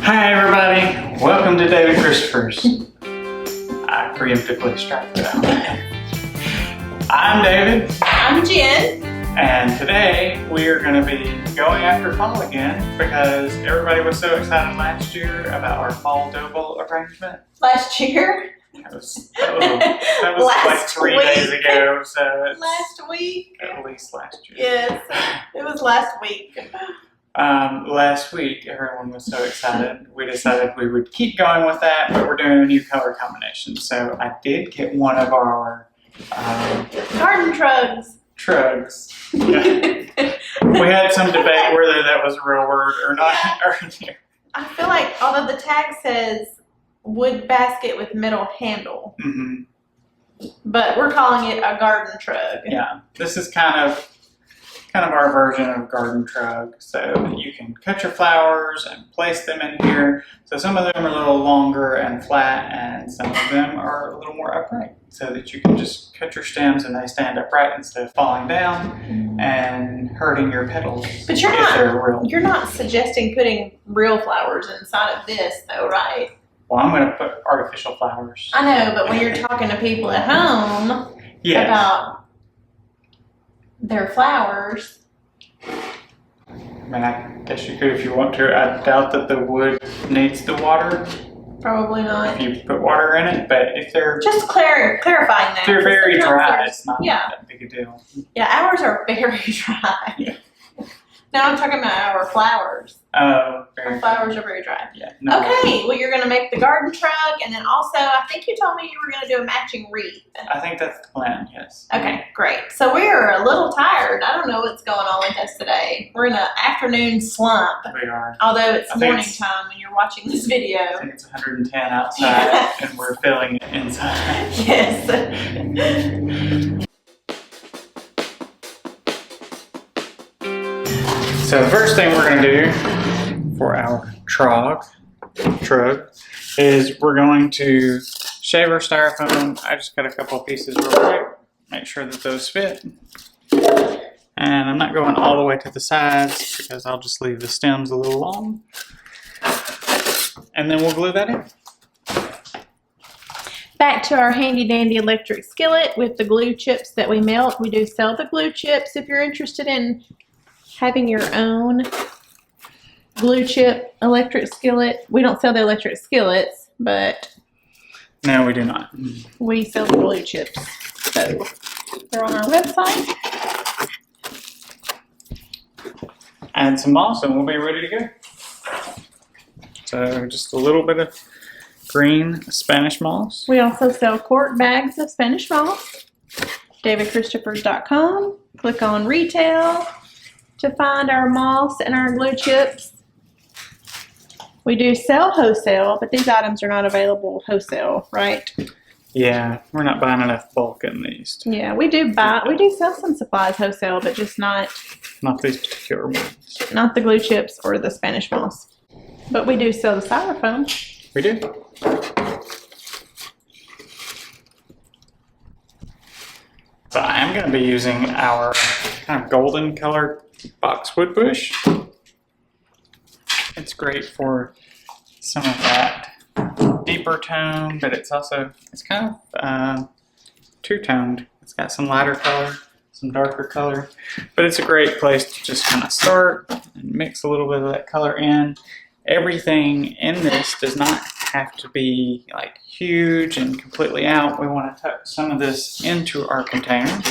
Hi everybody, welcome to David Christopher's. I preemptively struck that. I'm David. I'm Jen. And today we are going to be going after fall again because everybody was so excited last year about our fall double arrangement. Last year? That was like 3 days ago, so it's last week? At least last year. Yes, it was last week. Last week, everyone was so excited. We decided we would keep going with that, but we're doing a new color combination. So I did get one of our garden trugs. Yeah. We had some debate whether that was a real word or not. Yeah. I feel like, although the tag says wood basket with metal handle, but we're calling it a garden trug. Yeah, this is kind of our version of garden trug, so that you can cut your flowers and place them in here. So some of them are a little longer and flat, and some of them are a little more upright, so that you can just cut your stems and they stand upright instead of falling down and hurting your petals. But you're not suggesting putting real flowers inside of this, though, right? Well, I'm going to put artificial flowers. I know, but when you're talking to people at home about their flowers. I mean, I guess you could if you want to. I doubt that the wood needs the water. Probably not. If you put water in it, but if they're just clarifying that. They're very dry. It's not that big a deal. Yeah, ours are very dry. Yeah. No, I'm talking about our flowers. Oh, our flowers are very dry. Yeah. No. Okay, well, you're going to make the garden trug, and then also, I think you told me you were going to do a matching wreath. I think that's the plan, yes. Okay, great. So we're a little tired. I don't know what's going on with us today. We're in an afternoon slump. We are. Although it's morning time when you're watching this video. I think it's 110 outside, and we're feeling it inside. Yes. So the first thing we're going to do for our trug is we're going to shave our styrofoam. I just got a couple of pieces real quick, make sure that those fit. And I'm not going all the way to the sides because I'll just leave the stems a little long. And then we'll glue that in. Back to our handy dandy electric skillet with the glue chips that we melt. We do sell the glue chips if you're interested in having your own glue chip electric skillet. We don't sell the electric skillets, but no, we do not. We sell the glue chips. So they're on our website. Add some moss and we'll be ready to go. So just a little bit of green Spanish moss. We also sell quart bags of Spanish moss. DavidChristopher.com. Click on retail to find our moss and our glue chips. We do sell wholesale, but these items are not available wholesale, right? Yeah, we're not buying enough bulk in these. Yeah, we do sell some supplies wholesale, but just not these particular ones. Not the glue chips or the Spanish moss. But we do sell the styrofoam. We do. So I am going to be using our kind of golden colored boxwood bush. It's great for some of that deeper tone, but it's kind of two-toned. It's got some lighter color, some darker color, but it's a great place to just kind of start and mix a little bit of that color in. Everything in this does not have to be like huge and completely out. We want to tuck some of this into our container.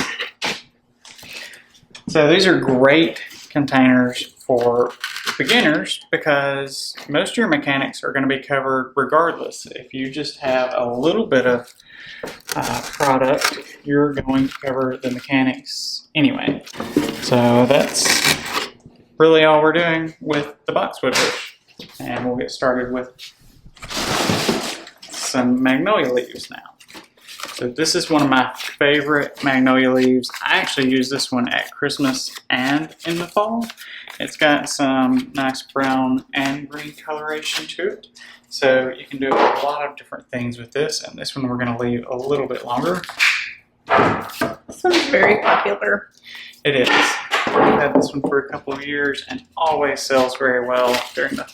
So these are great containers for beginners because most of your mechanics are going to be covered regardless. If you just have a little bit of product, you're going to cover the mechanics anyway. So that's really all we're doing with the boxwood bush. And we'll get started with some magnolia leaves now. So this is one of my favorite magnolia leaves. I actually use this one at Christmas and in the fall. It's got some nice brown and green coloration to it. So you can do a lot of different things with this. And this one we're going to leave a little bit longer. This one's very popular. It is. I've had this one for a couple of years and always sells very well during the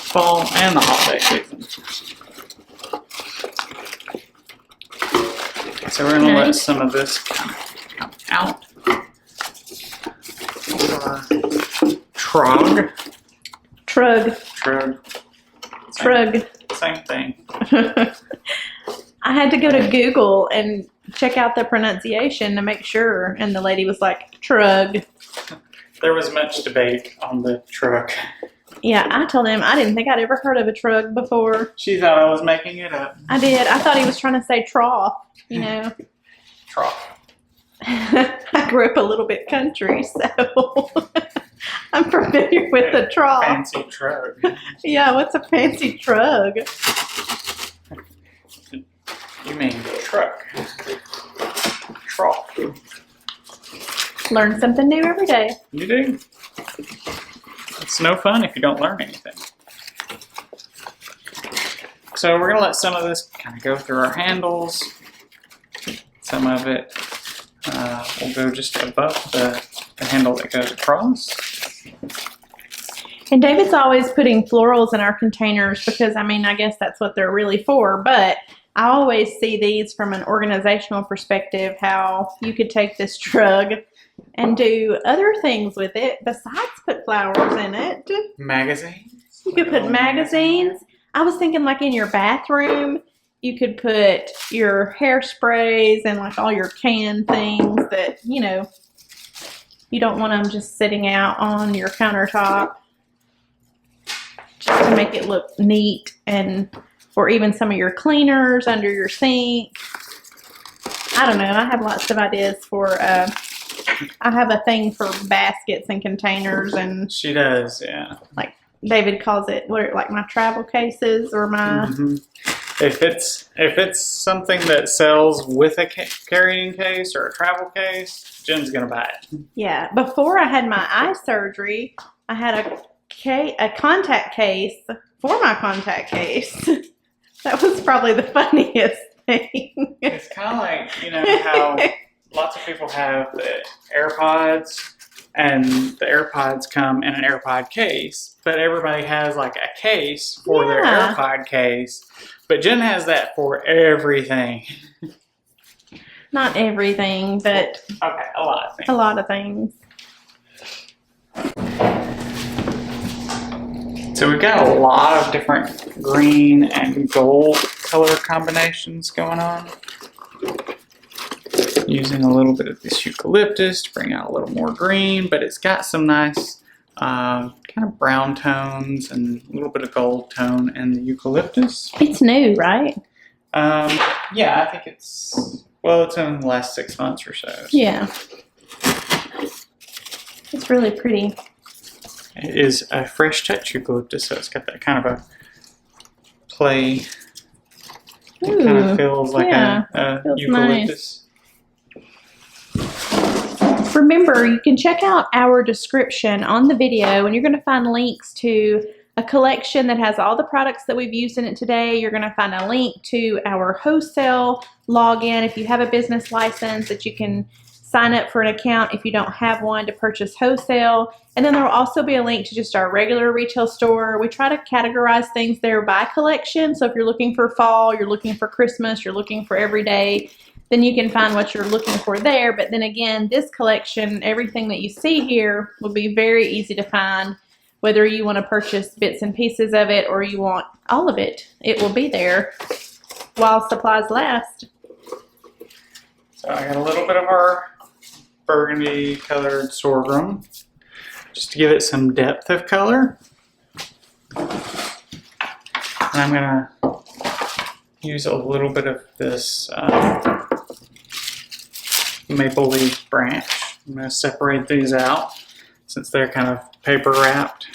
fall and the holiday season. So we're going to let some of this kind of come out. Trug. Same thing. I had to go to Google and check out the pronunciation to make sure, and the lady was like, Trug. There was much debate on the trug. Yeah, I told him I didn't think I'd ever heard of a trug before. She thought I was making it up. I did. I thought he was trying to say trough, you know. Trough. I grew up a little bit country, so I'm familiar with the trough. Fancy trug. Yeah, what's a fancy trug? You mean truck. Trough. Learn something new every day. You do. It's no fun if you don't learn anything. So we're going to let some of this kind of go through our handles. Some of it will go just above the handle that goes across. And David's always putting florals in our containers because, I mean, I guess that's what they're really for. But I always see these from an organizational perspective, how you could take this trug and do other things with it besides put flowers in it. Magazines. You could put magazines. I was thinking like in your bathroom, you could put your hairsprays and like all your canned things that, you know, you don't want them just sitting out on your countertop, just to make it look neat, and or even some of your cleaners under your sink. I don't know. I have lots of ideas for, I have a thing for baskets and containers, and She does, yeah. like David calls it, what, like my travel cases or my, If it's something that sells with a carrying case or a travel case, Jen's gonna buy it. yeah. Before I had my eye surgery, I had a contact case for my contact case. That was probably the funniest thing. It's kind of like, you know, how lots of people have the AirPods, and the AirPods come in an AirPod case, but everybody has like a case for their AirPod case. But Jen has that for everything. Not everything, but Okay, a lot of things. a lot of things. So we've got a lot of different green and gold color combinations going on. Using a little bit of this eucalyptus to bring out a little more green, but it's got some nice kind of brown tones and a little bit of gold tone in the eucalyptus. It's new, right? Yeah, I think it's in the last 6 months or so. Yeah. It's really pretty. It is a fresh touch eucalyptus, so it's got that kind of a play. It kind of feels like a feels eucalyptus. Nice. Remember, you can check out our description on the video, and you're going to find links to a collection that has all the products that we've used in it today. You're going to find a link to our wholesale login if you have a business license, that you can sign up for an account if you don't have one to purchase wholesale. And then there will also be a link to just our regular retail store. We try to categorize things there by collection. So if you're looking for fall, you're looking for Christmas, you're looking for everyday, then you can find what you're looking for there. But then again, this collection, everything that you see here will be very easy to find. Whether you want to purchase bits and pieces of it or you want all of it, it will be there while supplies last. So I got a little bit of our burgundy colored sorghum, just to give it some depth of color. And I'm gonna use a little bit of this maple leaf branch. I'm gonna separate these out since they're kind of paper wrapped,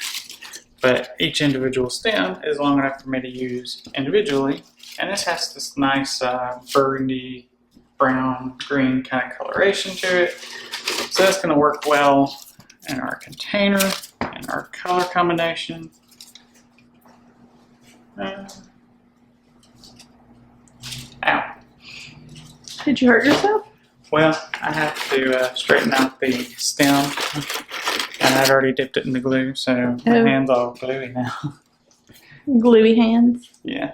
but each individual stem is long enough for me to use individually. And this has this nice burgundy, brown, green kind of coloration to it. So that's going to work well in our container and our color combination. Ow. Did you hurt yourself? Well, I have to straighten out the stem, and I'd already dipped it in the glue, so my hand's all gluey now. Gluey hands. Yeah,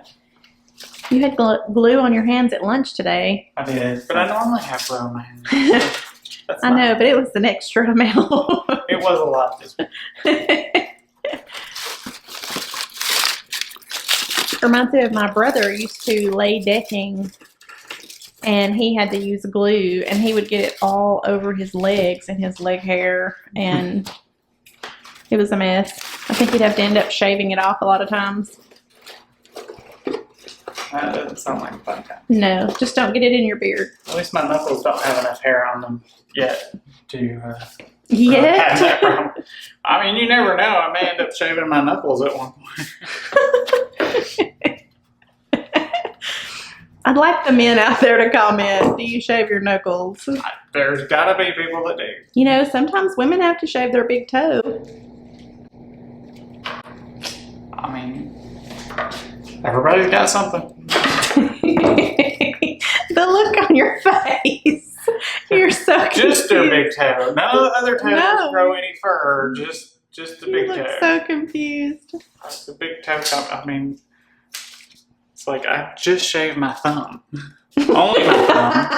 You had glue on your hands at lunch today. I did. But I normally have glue on my hands. That's I know, but it was an extra amount. It was a lot this week. Reminds me of my brother used to lay decking, and he had to use glue, and he would get it all over his legs and his leg hair, and it was a mess. I think he'd have to end up shaving it off a lot of times. That doesn't sound like a fun time. No, just don't get it in your beard. At least my knuckles don't have enough hair on them yet to have Yet? that problem. I mean, you never know. I may end up shaving my knuckles at one point. I'd like the men out there to comment, do you shave your knuckles? There's got to be people that do. You know, sometimes women have to shave their big toe. I mean, everybody's got something. The look on your face. You're so confused. Just their big toe. None of the other toes No. grow any fur. Just the You big look toe. so confused. The big toe. I mean, it's like I just shaved my thumb. Only my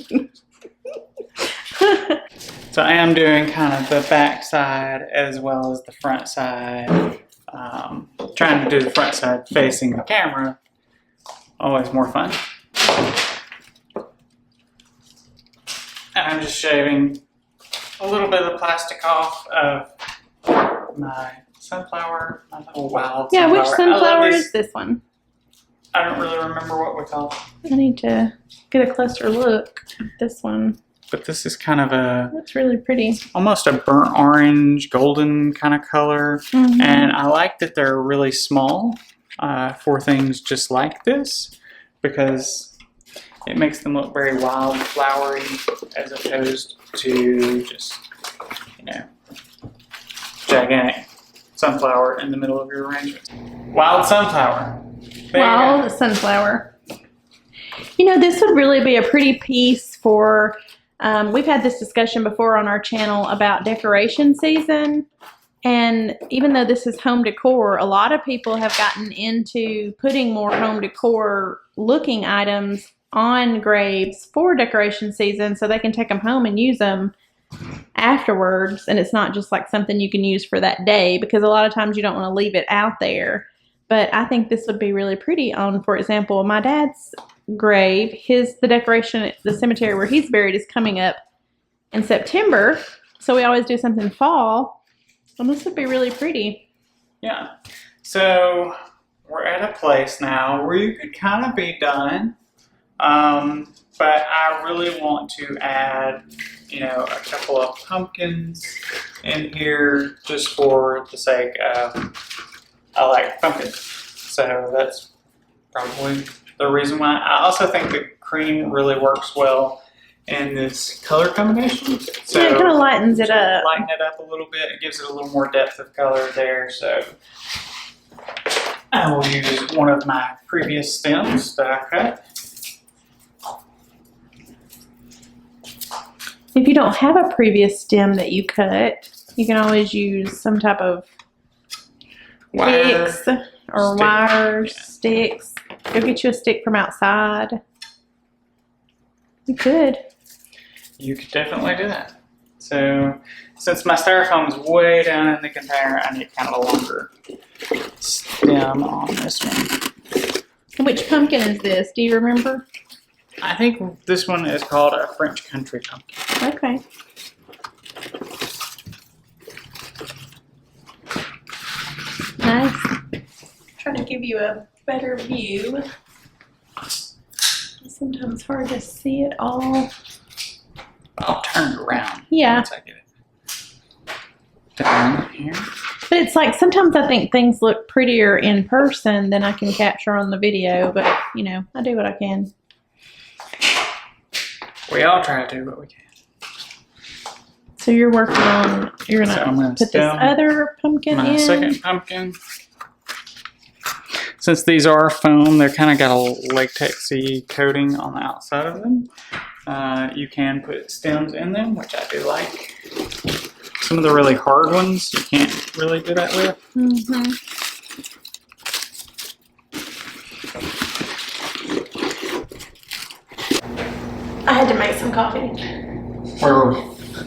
thumb. So I am doing kind of the back side as well as the front side. Trying to do the front side facing the camera. Always more fun. And I'm just shaving a little bit of the plastic off of my sunflower, my little wild Yeah, sunflower. which sunflower is this one? I don't really remember what we call it. I need to get a closer look at this one. But this is kind of That's really pretty. almost a burnt orange, golden kind of color. Mhm. And I like that they're really small for things just like this because it makes them look very wild, flowery, as opposed to just, you know, gigantic sunflower in the middle of your arrangement. Wild sunflower. There you Wild go. sunflower. You know, this would really be a pretty piece for, we've had this discussion before on our channel about decoration season. And even though this is home decor, a lot of people have gotten into putting more home decor looking items on graves for decoration season so they can take them home and use them afterwards. And it's not just like something you can use for that day, because a lot of times you don't want to leave it out there. But I think this would be really pretty on, for example, my dad's grave. The decoration at the cemetery where he's buried is coming up in September. So we always do something fall. And this would be really pretty. Yeah. So we're at a place now where you could kind of be done. But I really want to add, you know, a couple of pumpkins in here just for the sake of I like pumpkins. So that's probably the reason why. I also think the cream really works well in this color combination. So Yeah, it kind of lightens it up. lighten it up a little bit. It gives it a little more depth of color there. So I will use one of my previous stems that I cut. If you don't have a previous stem that you cut, you can always use some type of Wire. sticks or Stick. wires, Yeah. sticks. Go get you a stick from outside. You could. You could definitely do that. So since my styrofoam is way down in the container, I need kind of a longer stem on this one. And which pumpkin is this? Do you remember? I think this one is called a French country pumpkin. Okay. Nice. Trying to give you a better view. It's sometimes hard to see it all. I'll turn it around Yeah. once I get it down here. But it's like sometimes I think things look prettier in person than I can capture on the video. But, you know, I do what I can. We all try to do what we can. So you're working on, you're So I'm going gonna to put this stem other pumpkin My in. second pumpkin. Since these are foam, they're kind of got a latexy coating on the outside of them. You can put stems in them, which I do like. Some of the really hard ones you can't really do that with. Mm-hmm. I had to make some coffee. We're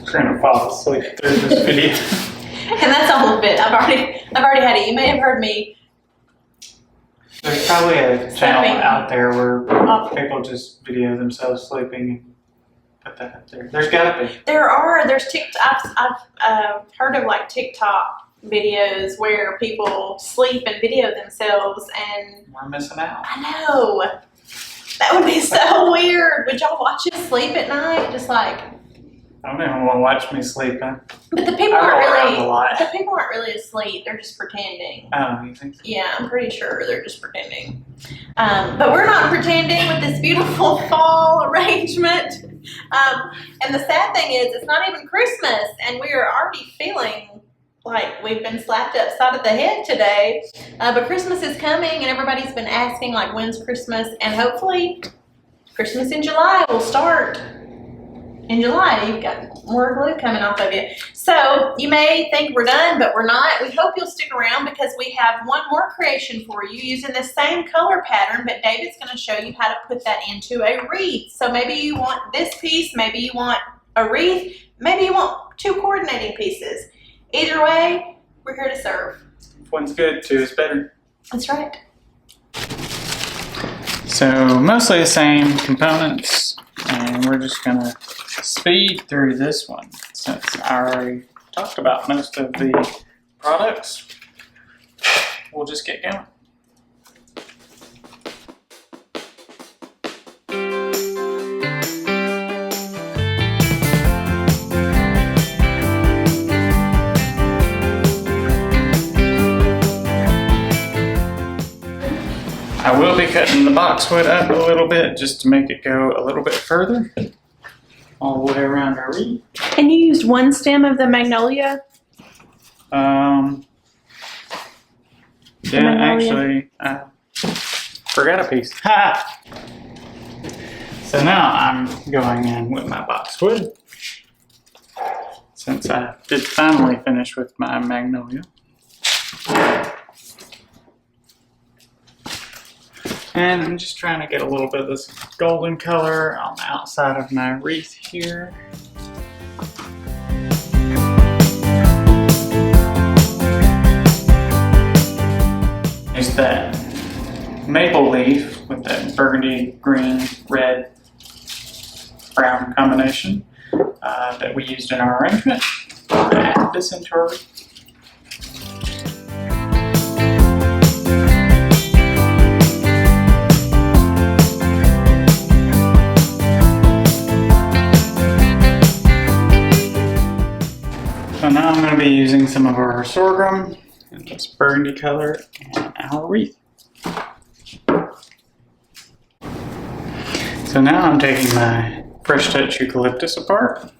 trying to fall asleep through this video. And that's all of it. I've already had it. You may have heard me. There's probably a channel Sleeping. out there where Oh. people just video themselves sleeping and put that up there. There's gotta be. There's TikTok. I've heard of like TikTok videos where people sleep and video themselves, and We're missing out. I know that would be so weird. Would y'all watch us sleep at night? Just like, I don't even want to watch me sleeping. but the people I roll aren't around really. a lot. The people aren't really asleep. They're just pretending. Oh, you think so? Yeah, I'm pretty sure they're just pretending. But we're not pretending with this beautiful fall arrangement. And the sad thing is, it's not even Christmas, and we are already feeling like we've been slapped upside of the head today. But Christmas is coming, and everybody's been asking, like, when's Christmas? And hopefully, Christmas in July will start. In July, you've got more glue coming off of you. So you may think we're done, but we're not. We hope you'll stick around because we have one more creation for you using the same color pattern, but David's going to show you how to put that into a wreath. So maybe you want this piece, maybe you want a wreath, maybe you want two coordinating pieces. Either way, we're here to serve. If one's good, two is better. That's right. So mostly the same components, and we're just gonna speed through this one since I already talked about most of the products. We'll just get going. I will be cutting the boxwood up a little bit just to make it go a little bit further all the way around our wreath. And you used one stem of the magnolia? Yeah, Magnolia. actually, forgot a piece. Ha! So now I'm going in with my boxwood since I did finally finish with my magnolia. And I'm just trying to get a little bit of this golden color on the outside of my wreath here. There's that maple leaf with that burgundy, green, red, brown combination that we used in our arrangement. Add this into our wreath. So now I'm going to be using some of our sorghum in this burgundy color in our wreath. So now I'm taking my Fresh Touch eucalyptus apart.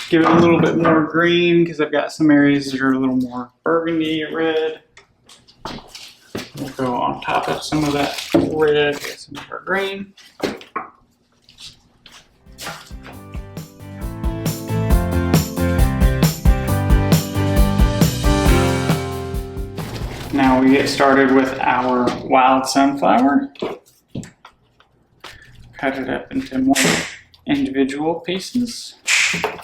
Give it a little bit more green because I've got some areas that are a little more burgundy red. We'll go on top of some of that red with some of our green. Now we get started with our wild sunflower. Cut it up into more individual pieces. I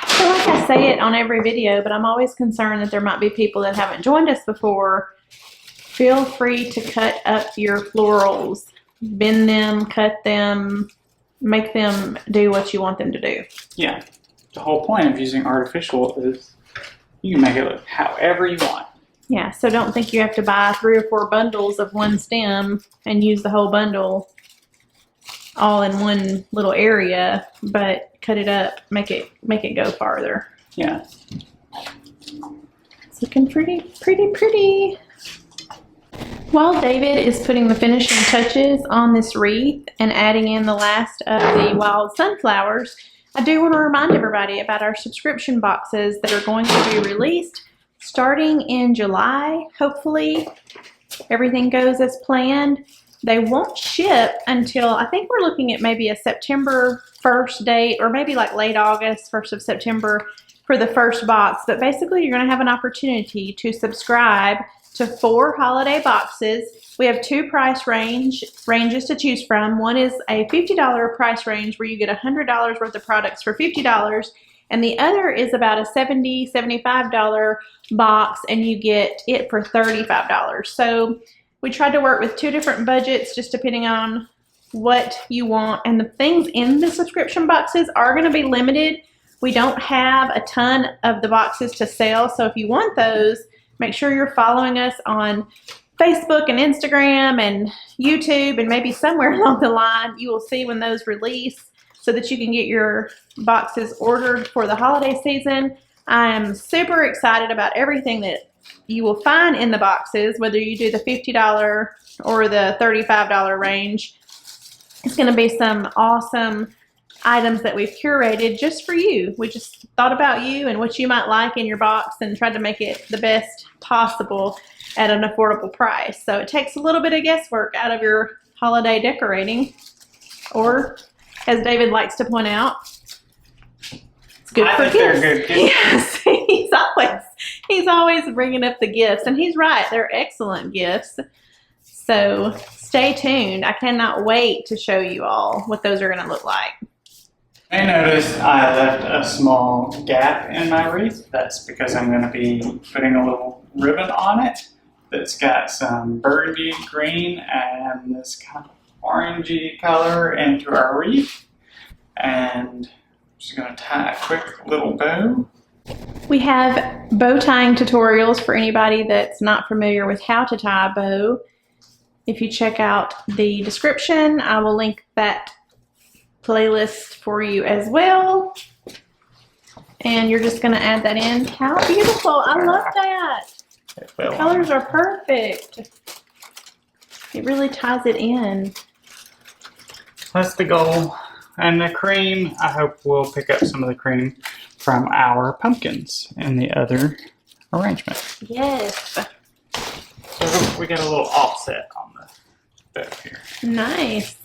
feel like I say it on every video, but I'm always concerned that there might be people that haven't joined us before. Feel free to cut up your florals. Bend them, cut them, make them do what you want them to do. Yeah, the whole point of using artificial is you can make it look however you want. Yeah, so don't think you have to buy 3 or 4 bundles of one stem and use the whole bundle all in one little area, but cut it up, make it go farther. Yeah. It's looking pretty, pretty, pretty. While David is putting the finishing touches on this wreath and adding in the last of the wild sunflowers, I do want to remind everybody about our subscription boxes that are going to be released starting in July. Hopefully everything goes as planned. They won't ship until, I think we're looking at maybe a September 1st date, or maybe like late August, 1st of September for the first box. But basically you're going to have an opportunity to subscribe to 4 holiday boxes. We have 2 price ranges to choose from. One is a $50 price range where you get $100 worth of products for $50, and the other is about a $70, $75 box, and you get it for $35. So we tried to work with 2 different budgets just depending on what you want, and the things in the subscription boxes are going to be limited. We don't have a ton of the boxes to sell, so if you want those, make sure you're following us on Facebook and Instagram and YouTube, and maybe somewhere along the line you will see when those release so that you can get your boxes ordered for the holiday season. I am super excited about everything that you will find in the boxes, whether you do the $50 or the $35 range. It's going to be some awesome items that we've curated just for you. We just thought about you and what you might like in your box and tried to make it the best possible at an affordable price. So it takes a little bit of guesswork out of your holiday decorating, or as David likes to point out, it's good for gifts. They're good gifts. Yes, he's always bringing up the gifts, and he's right. They're excellent gifts. So stay tuned. I cannot wait to show you all what those are going to look like. I noticed I left a small gap in my wreath. That's because I'm going to be putting a little ribbon on it that's got some burgundy green and this kind of orangey color into our wreath. And I'm just going to tie a quick little bow. We have bow tying tutorials for anybody that's not familiar with how to tie a bow. If you check out the description, I will link that playlist for you as well. And you're just going to add that in. How beautiful. I love that. The colors are perfect. It really ties it in. That's the goal. And the cream, I hope we'll pick up some of the cream from our pumpkins in the other arrangement. Yes. So we got a little offset on the bow here. Nice.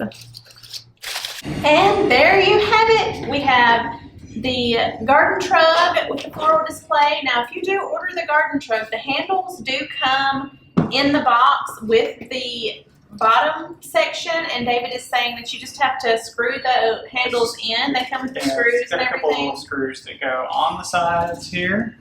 And there you have it. We have the garden trug with the floral display. Now, if you do order the garden trug, the handles do come in the box with the bottom section, and David is saying that you just have to screw the handles in. They come with the screws and got a couple everything. little screws that go on the sides here.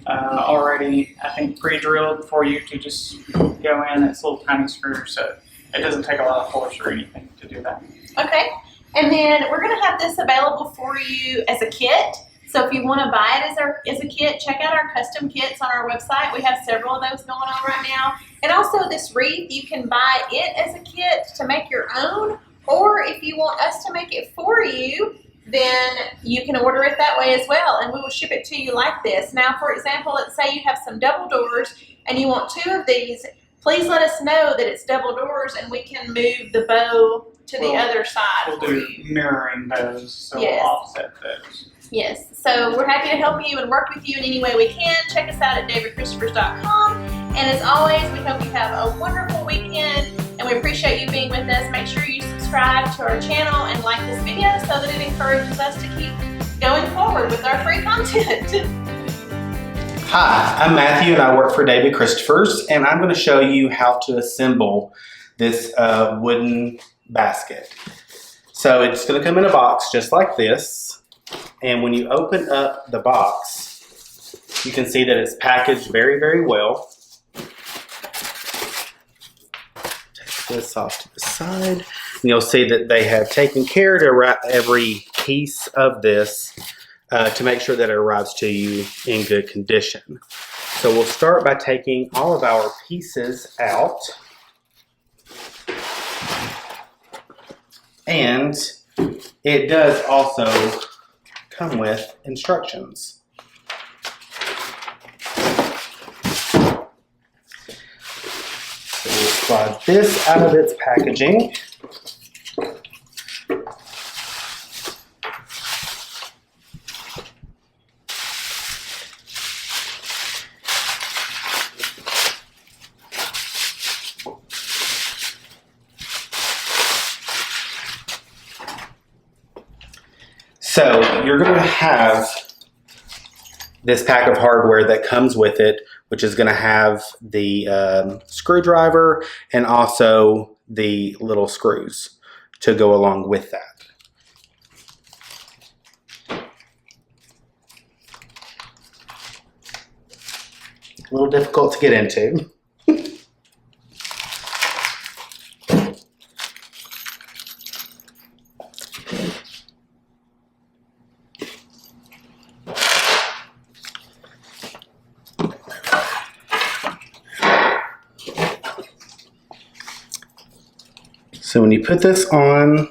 Already, I think, pre-drilled for you to just go in. It's little tiny screws, so it doesn't take a lot of force or anything to do that. Okay, and then we're going to have this available for you as a kit. So if you want to buy it as a kit, check out our custom kits on our website. We have several of those going on right now. And also this wreath, you can buy it as a kit to make your own, or if you want us to make it for you, then you can order it that way as well, and we will ship it to you like this. Now, for example, let's say you have some double doors and you want 2 of these. Please let us know that it's double doors, and we can move the bow to the other side. We'll do mirroring bows, so Yes. we'll offset those. Yes, so we're happy to help you and work with you in any way we can. Check us out at davidchristopher's.com. And as always, we hope you have a wonderful weekend, and we appreciate you being with us. Make sure you subscribe to our channel and like this video so that it encourages us to keep going forward with our free content. Hi, I'm Matthew and I work for David Christopher's, and I'm going to show you how to assemble this wooden basket. So it's going to come in a box just like this, and when you open up the box, you can see that it's packaged very, very well. Take this off to the side, and you'll see that they have taken care to wrap every piece of this to make sure that it arrives to you in good condition. So we'll start by taking all of our pieces out. And it does also come with instructions. So we'll slide this out of its packaging. So you're going to have this pack of hardware that comes with it which is going to have the screwdriver and also the little screws to go along with that. A little difficult to get into. So when you put this on,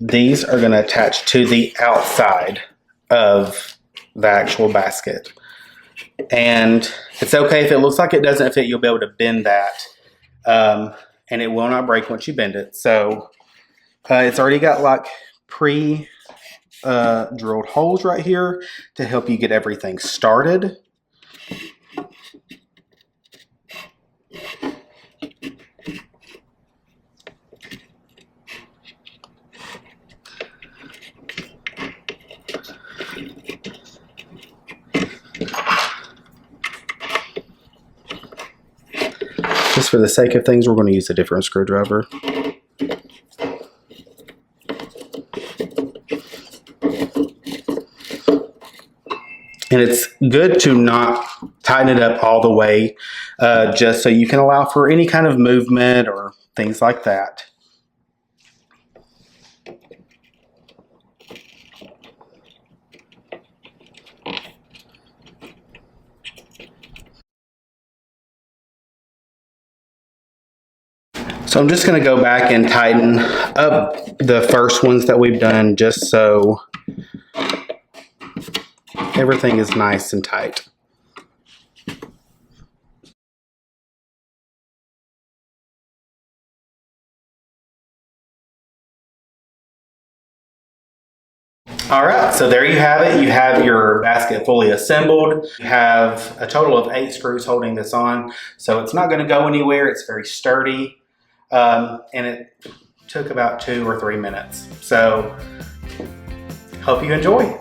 these are going to attach to the outside of the actual basket. And it's okay if it looks like it doesn't fit, you'll be able to bend that. And it will not break once you bend it. So it's already got like drilled holes right here to help you get everything started. Just for the sake of things, we're going to use a different screwdriver. And it's good to not tighten it up all the way, just so you can allow for any kind of movement or things like that. So I'm just going to go back and tighten up the first ones that we've done just so everything is nice and tight. All right, so there you have it. You have your basket fully assembled. You have a total of 8 screws holding this on, so it's not going to go anywhere. It's very sturdy, and it took about 2 or 3 minutes. So hope you enjoy.